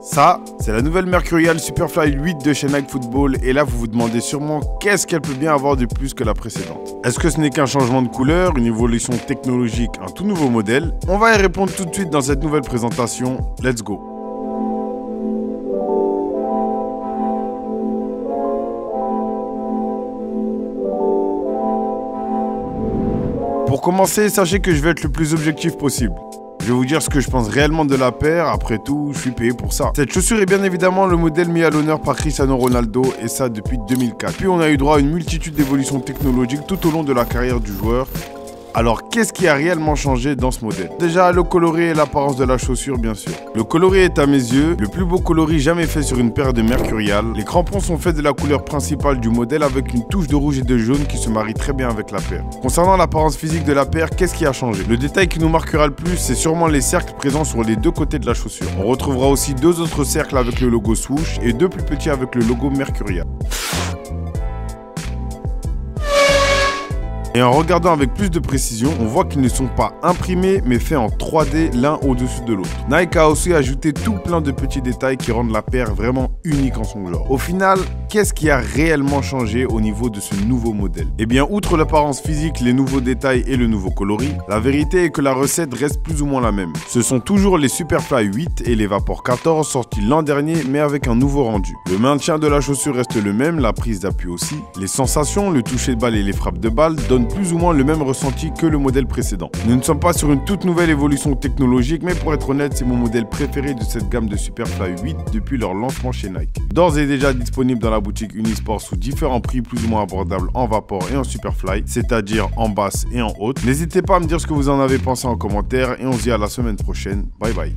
Ça, c'est la nouvelle Mercurial Superfly 8 de chez Nike Football et là vous vous demandez sûrement qu'est-ce qu'elle peut bien avoir de plus que la précédente. Est-ce que ce n'est qu'un changement de couleur, une évolution technologique, un tout nouveau modèle? On va y répondre tout de suite dans cette nouvelle présentation. Let's go! Pour commencer, sachez que je vais être le plus objectif possible. Je vais vous dire ce que je pense réellement de la paire, après tout, je suis payé pour ça. Cette chaussure est bien évidemment le modèle mis à l'honneur par Cristiano Ronaldo, et ça depuis 2004. Puis on a eu droit à une multitude d'évolutions technologiques tout au long de la carrière du joueur. Alors, qu'est-ce qui a réellement changé dans ce modèle? Déjà, le coloris et l'apparence de la chaussure, bien sûr. Le coloris est à mes yeux le plus beau coloris jamais fait sur une paire de Mercurial. Les crampons sont faits de la couleur principale du modèle avec une touche de rouge et de jaune qui se marie très bien avec la paire. Concernant l'apparence physique de la paire, qu'est-ce qui a changé? Le détail qui nous marquera le plus, c'est sûrement les cercles présents sur les deux côtés de la chaussure. On retrouvera aussi deux autres cercles avec le logo swoosh et deux plus petits avec le logo Mercurial. Et en regardant avec plus de précision, on voit qu'ils ne sont pas imprimés mais faits en 3D l'un au-dessus de l'autre. Nike a aussi ajouté tout plein de petits détails qui rendent la paire vraiment unique en son genre. Au final, qu'est-ce qui a réellement changé au niveau de ce nouveau modèle? Eh bien, outre l'apparence physique, les nouveaux détails et le nouveau coloris, la vérité est que la recette reste plus ou moins la même. Ce sont toujours les Superfly 8 et les Vapor 14 sortis l'an dernier mais avec un nouveau rendu. Le maintien de la chaussure reste le même, la prise d'appui aussi. Les sensations, le toucher de balle et les frappes de balle donnent plus ou moins le même ressenti que le modèle précédent. Nous ne sommes pas sur une toute nouvelle évolution technologique, mais pour être honnête, c'est mon modèle préféré de cette gamme de Superfly 8 depuis leur lancement chez Nike. D'ores et déjà disponible dans la boutique Unisport sous différents prix plus ou moins abordables en Vapor et en Superfly, c'est-à-dire en basse et en haute. N'hésitez pas à me dire ce que vous en avez pensé en commentaire et on se dit à la semaine prochaine. Bye bye.